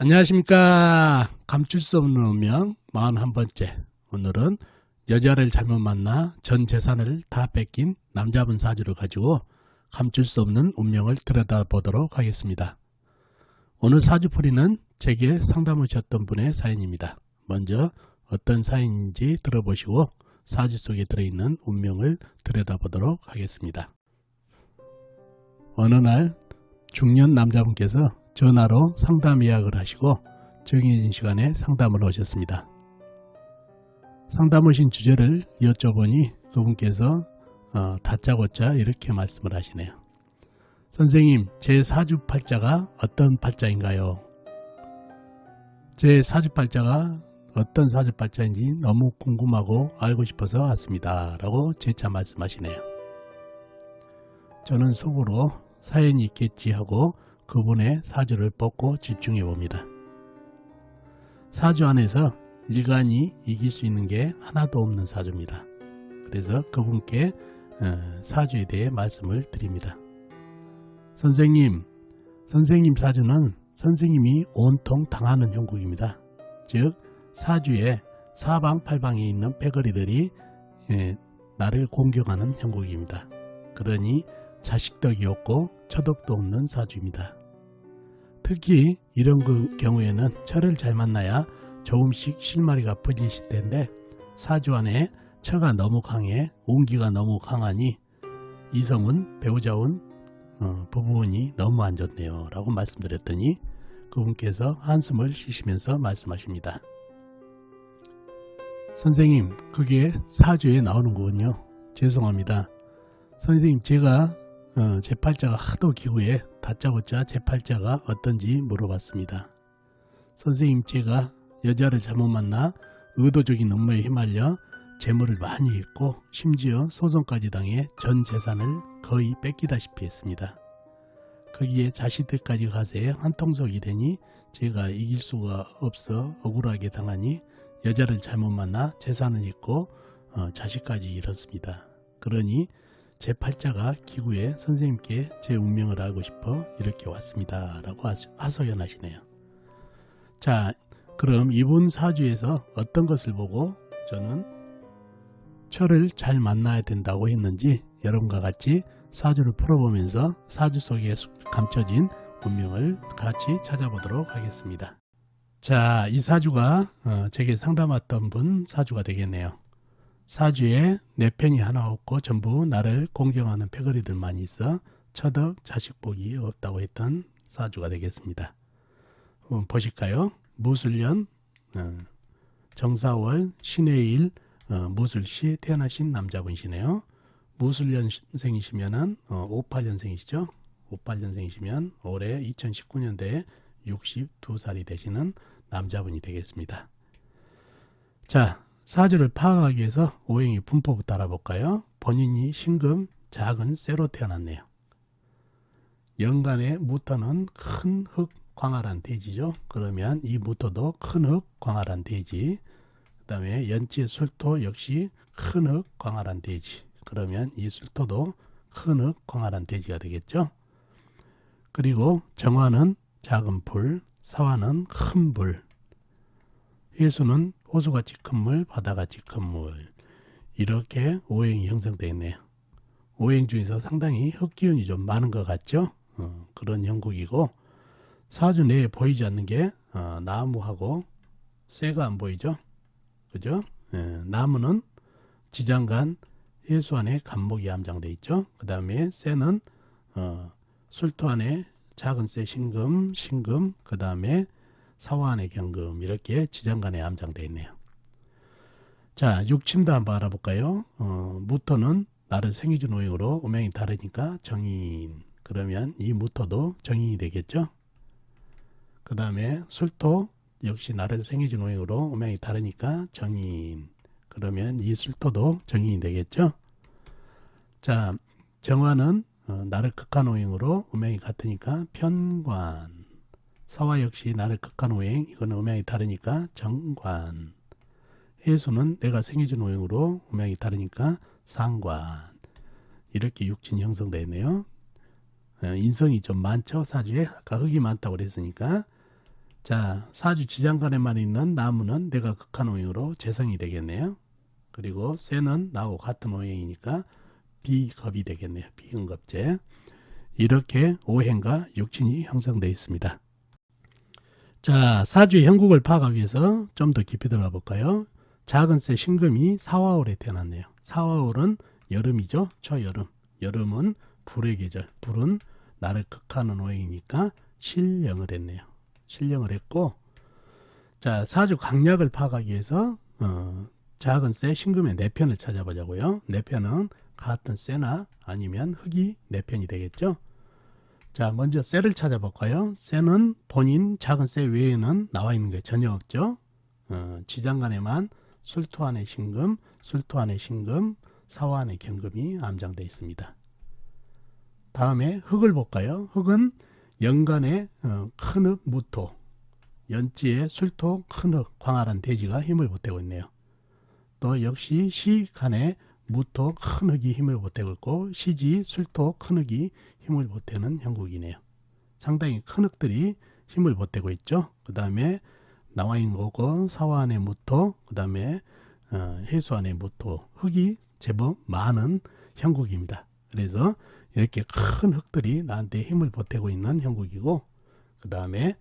안녕하십니까. 감출 수 없는 운명 41번째. 오늘은 여자를 잘못 만나 전 재산을 다 뺏긴 남자분 사주를 가지고 감출 수 없는 운명을 들여다보도록 하겠습니다. 오늘 사주풀이는 제게 상담 오셨던 분의 사연입니다. 먼저 어떤 사연인지 들어보시고 사주 속에 들어있는 운명을 들여다보도록 하겠습니다. 어느 날 중년 남자분께서 전화로 상담 예약을 하시고 정해진 시간에 상담을 오셨습니다. 상담 오신 주제를 여쭤보니 그분께서 다짜고짜 이렇게 말씀을 하시네요. 선생님, 제 사주팔자가 어떤 팔자인가요? 제 사주팔자가 어떤 사주팔자인지 너무 궁금하고 알고 싶어서 왔습니다. 라고 재차 말씀하시네요. 저는 속으로 사연이 있겠지 하고 그분의 사주를 뽑고 집중해 봅니다. 사주 안에서 일간이 이길 수 있는 게 하나도 없는 사주입니다. 그래서 그분께 사주에 대해 말씀을 드립니다. 선생님 사주는 선생님이 온통 당하는 형국입니다. 즉 사주의 사방팔방에 있는 패거리들이 나를 공격하는 형국입니다. 그러니 자식덕이 없고 처덕도 없는 사주입니다. 특히 이런 경우에는 처를 잘 만나야 조금씩 실마리가 퍼지실 텐데 사주 안에 처가 너무 강해 온기가 너무 강하니 이성은 배우자운 부부운이 너무 안 좋네요 라고 말씀드렸더니 그분께서 한숨을 쉬시면서 말씀하십니다. 선생님, 그게 사주에 나오는 거군요. 죄송합니다. 선생님, 제가 제 팔자가 하도 기구에 다짜고짜 제 팔자가 어떤지 물어봤습니다. 선생님, 제가 여자를 잘못 만나 의도적인 업무에 휘말려 재물을 많이 잃고 심지어 소송까지 당해 전 재산을 거의 뺏기다시피 했습니다. 거기에 자식들까지 가세에 한통속이 되니 제가 이길 수가 없어 억울하게 당하니 여자를 잘못 만나 재산은 잃고 자식까지 잃었습니다. 그러니 제 팔자가 기구에 선생님께 제 운명을 알고 싶어 이렇게 왔습니다. 라고 하소연하시네요. 자, 그럼 이분 사주에서 어떤 것을 보고 저는 처를 잘 만나야 된다고 했는지 여러분과 같이 사주를 풀어보면서 사주 속에 감춰진 운명을 같이 찾아보도록 하겠습니다. 자, 이 사주가 제게 상담 왔던 분 사주가 되겠네요. 사주에 내 편이 하나 없고 전부 나를 공경하는 패거리들만 있어 처덕 자식복이 없다고 했던 사주가 되겠습니다. 한번 보실까요? 무술년 정사월 신해일 무술시 태어나신 남자분이시네요. 무술년생이시면 58년생이시죠. 58년생이시면 올해 2019년도에 62살이 되시는 남자분이 되겠습니다. 자, 사주를 파악하기 위해서 오행의 분포부터 알아볼까요? 본인이 신금 작은 쇠로 태어났네요. 연간의 무토는 큰 흙 광활한 대지죠. 그러면 이 무토도 큰 흙 광활한 대지. 그 다음에 연지의 술토 역시 큰 흙 광활한 대지. 그러면 이 술토도 큰 흙 광활한 대지가 되겠죠. 그리고 정화는 작은 불, 사화는 큰 불, 해수는 호수같이 큰 물, 바다같이 큰 물. 이렇게 오행이 형성되어 있네요. 오행 중에서 상당히 흙기운이 좀 많은 것 같죠. 그런 형국이고 사주 내에 보이지 않는 게 나무하고 쇠가 안 보이죠. 그죠? 나무는 지장간 해수 안에 간목이 함장되어 있죠. 그 다음에 쇠는 술토 안에 작은 쇠 신금, 그 다음에 사화 안에 경금 이렇게 지장간에 함장되어 있네요. 자, 육침도 한번 알아볼까요? 무토는 나를 생이준 오행으로 음양이 다르니까 정인. 그러면 이 무토도 정인이 되겠죠. 그 다음에 술토 역시 나를 생이준 오행으로 음양이 다르니까 정인. 그러면 이 술토도 정인이 되겠죠. 자, 정화는 나를 극한 오행으로 음양이 같으니까 편관. 사화 역시 나를 극한 오행, 이거는 음양이 다르니까 정관. 해수는 내가 생겨진 오행으로 음양이 다르니까 상관. 이렇게 육진이 형성되어 있네요. 인성이 좀 많죠. 사주에 아까 흙이 많다고 그랬으니까 자, 사주 지장간에만 있는 나무는 내가 극한 오행으로 재성이 되겠네요. 그리고 쇠는 나하고 같은 오행이니까 비겁이 되겠네요. 비응겁제. 이렇게 오행과 육친이 형성되어 있습니다. 자, 사주의 형국을 파악하기 위해서 좀 더 깊이 들어가 볼까요? 작은 새 신금이 사화월에 태어났네요. 사화월은 여름이죠. 초여름. 여름은 불의 계절. 불은 나를 극하는 오행이니까 실령을 했네요. 실령을 했고, 자, 사주 강약을 파악하기 위해서 작은 새 신금의 내편을 찾아보자고요. 내편은 같은 쇠나 아니면 흙이 내편이 되겠죠. 자, 먼저 쇠를 찾아볼까요? 쇠는 본인 작은 쇠 외에는 나와 있는 게 전혀 없죠. 지장간에만 술토 안에 신금, 술토 안에 신금, 사화 안에 경금이 암장되어 있습니다. 다음에 흙을 볼까요? 흙은 연간에 큰 흙, 무토, 연지에 술토, 큰 흙, 광활한 대지가 힘을 보태고 있네요. 또 역시 시간에 무토, 큰 흙이 힘을 보태고 있고 시지, 술토, 큰 흙이 힘을 보태는 형국이네요. 상당히 큰 흙들이 힘을 보태고 있죠. 그 다음에 나와 있는 거고 사화 안에 무토, 그 다음에 해수 안에 무토, 흙이 제법 많은 형국입니다. 그래서 이렇게 큰 흙들이 나한테 힘을 보태고 있는 형국이고, 그 다음에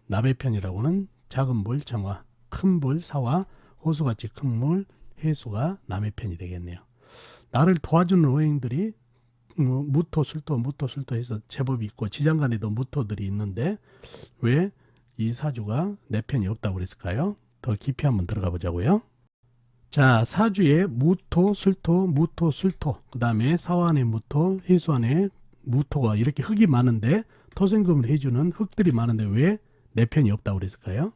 남의 편이라고는 작은 물 정화, 큰 물 사화, 호수같이 큰 물 해수가 남의 편이 되겠네요. 나를 도와주는 오행들이 무토, 술토, 무토, 술토 해서 제법 있고 지장간에도 무토들이 있는데 왜 이 사주가 내 편이 없다고 그랬을까요? 더 깊이 한번 들어가 보자고요. 자, 사주에 무토, 술토, 무토, 술토, 그 다음에 사화안에 무토, 해수안에 무토가 이렇게 흙이 많은데 토생금을 해주는 흙들이 많은데 왜 내 편이 없다고 그랬을까요?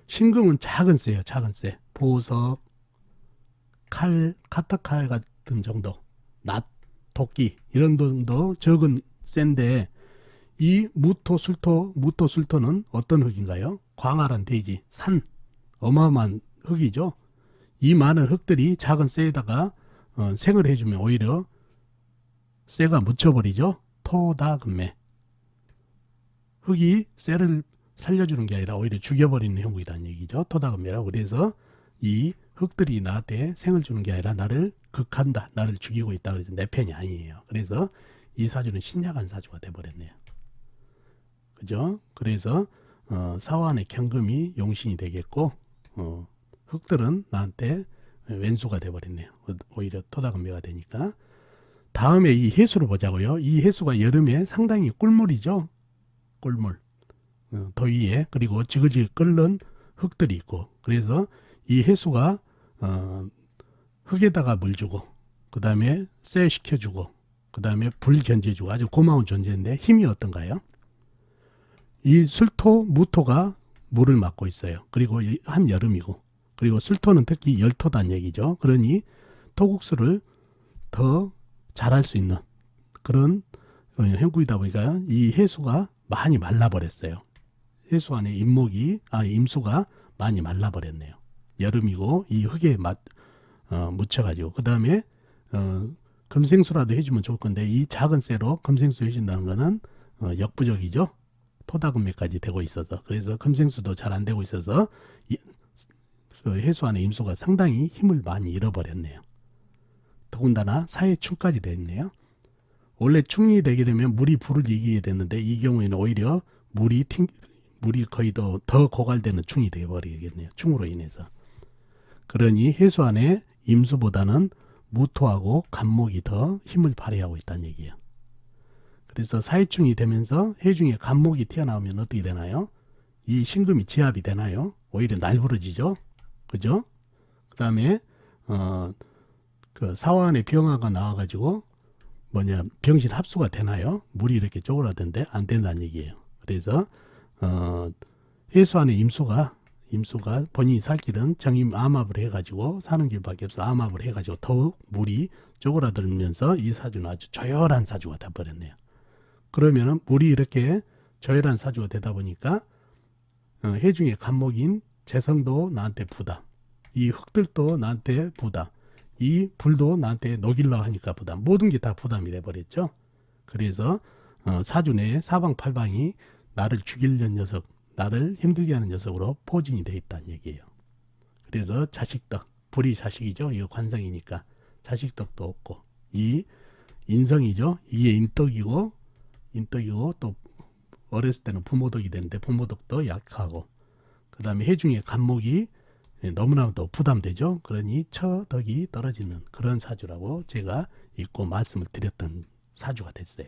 신금은 작은 쇠예요. 작은 쇠. 보석, 칼, 카타칼 같은 정도, 낫, 도끼 이런 정도 적은 쇠인데 이 무토, 술토, 무토, 술토는 어떤 흙인가요? 광활한 대지, 산, 어마어마한 흙이죠. 이 많은 흙들이 작은 쇠에다가 생을 해주면 오히려 쇠가 묻혀버리죠. 토다금매. 흙이 쇠를 살려주는 게 아니라 오히려 죽여버리는 형국이라는 얘기죠. 토다금매라고. 그래서 이 흙들이 나한테 생을 주는 게 아니라 나를 극한다, 나를 죽이고 있다. 그래서 내 편이 아니에요. 그래서 이 사주는 신약한 사주가 돼버렸네요. 그죠? 그래서 사화안의 경금이 용신이 되겠고 흙들은 나한테 왼수가 돼버렸네요. 오히려 토다금매가 되니까. 다음에 이 해수를 보자고요. 이 해수가 여름에 상당히 꿀물이죠. 꿀물. 더위에 그리고 지글지글 끓는 흙들이 있고 그래서 이 해수가 흙에다가 물 주고 그 다음에 쇠 시켜주고 그 다음에 불 견제주고 아주 고마운 존재인데 힘이 어떤가요? 이 술토, 무토가 물을 맡고 있어요. 그리고 한여름이고 그리고 술토는 특히 열토단 얘기죠. 그러니 토국수를 더 잘할 수 있는 그런 형국이다 보니까 이 해수가 많이 말라버렸어요. 해수 안에 임수가 많이 말라버렸네요. 여름이고 이 흙에 묻혀가지고 그 다음에 금생수라도 해주면 좋을 건데 이 작은 쇠로 금생수 해준다는 거는 역부족이죠. 토다금매까지 되고 있어서 그래서 금생수도 잘 안 되고 있어서 해수 안에 임수가 상당히 힘을 많이 잃어버렸네요. 더군다나 사해충까지 됐네요. 원래 충이 되게 되면 물이 불을 이기게 됐는데 이 경우에는 오히려 물이 거의 더 고갈되는 충이 되어버리겠네요. 충으로 인해서. 그러니 해수 안에 임수보다는 무토하고 간목이 더 힘을 발휘하고 있다는 얘기예요. 그래서 사해충이 되면서 해중에 간목이 튀어나오면 어떻게 되나요? 이 신금이 제압이 되나요? 오히려 날부러지죠. 그죠? 그 다음에 그 사화 안에 병화가 나와가지고 병신 합수가 되나요? 물이 이렇게 쪼그라드는데 안 된다는 얘기예요. 그래서 해수 안에 임수가 본인이 살 길은 정임 암압을 해가지고 사는 길밖에 없어 암압을 해가지고 더욱 물이 쪼그라들면서 이 사주는 아주 조열한 사주가 돼버렸네요. 그러면은 물이 이렇게 조열한 사주가 되다 보니까 해중의 간목인 재성도 나한테 부담, 이 흙들도 나한테 부담, 이 불도 나한테 녹이려고 하니까 부담, 모든 게 다 부담이 돼버렸죠. 그래서 사주 내에 사방팔방이 나를 죽이려는 녀석, 나를 힘들게 하는 녀석으로 포진이 되어 있다는 얘기예요. 그래서 자식덕, 불이 자식이죠. 이거 관성이니까 자식덕도 없고, 이 인성이죠. 이게 인덕이고 또 어렸을 때는 부모덕이 되는데 부모덕도 약하고, 그 다음에 해중의 간목이 너무나도 부담되죠. 그러니 처덕이 떨어지는 그런 사주라고 제가 읽고 말씀을 드렸던 사주가 됐어요.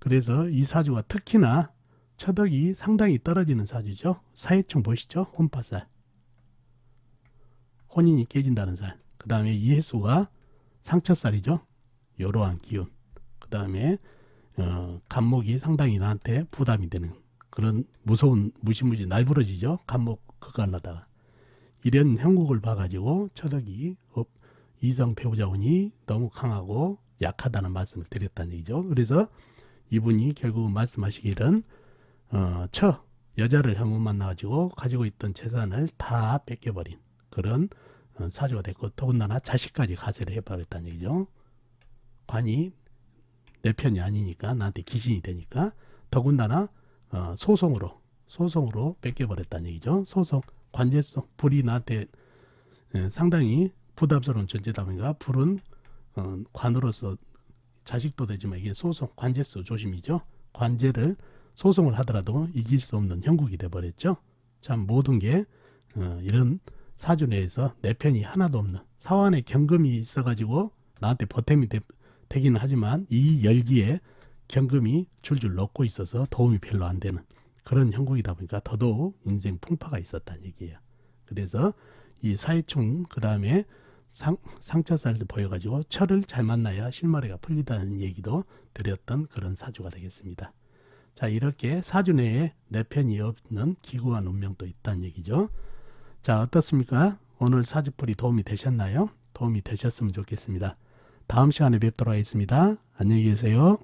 그래서 이 사주가 특히나 처덕이 상당히 떨어지는 사주죠. 사해충 보시죠. 혼파살, 혼인이 깨진다는 살. 그 다음에 이해수가 상처살이죠. 이러한 기운. 그 다음에 간목이 상당히 나한테 부담이 되는 그런 무서운 무시무시 날부러지죠. 간목 그거 하려다가 이런 형국을 봐가지고 처덕이 이성 배우자운이 너무 강하고 약하다는 말씀을 드렸다는 얘기죠. 그래서 이분이 결국 말씀하시기는 여자를 잘못 만나가지고 가지고 있던 재산을 다 뺏겨버린 그런 사주가 됐고, 더군다나 자식까지 가세를 해버렸다는 얘기죠. 관이 내 편이 아니니까 나한테 기신이 되니까, 더군다나 소송으로 뺏겨버렸다는 얘기죠. 소송, 관제성, 불이 나한테 상당히 부담스러운 존재다 보니까 불은 관으로서 자식도 되지만 이게 소송, 관제수 조심이죠. 관제를 소송을 하더라도 이길 수 없는 형국이 돼버렸죠. 참 모든 게 이런 사주 내에서 내 편이 하나도 없는, 사환에 경금이 있어가지고 나한테 보탬이 되기는 하지만 이 열기에 경금이 줄줄 넣고 있어서 도움이 별로 안 되는 그런 형국이다 보니까 더더욱 인생 풍파가 있었다는 얘기예요. 그래서 이 사해충 그 다음에 상처살도 보여가지고 철을 잘 만나야 실마리가 풀리다는 얘기도 드렸던 그런 사주가 되겠습니다. 자, 이렇게 사주 내에 내 편이 없는 기구한 운명도 있다는 얘기죠. 자, 어떻습니까? 오늘 사주풀이 도움이 되셨나요? 도움이 되셨으면 좋겠습니다. 다음 시간에 뵙도록 하겠습니다. 안녕히 계세요.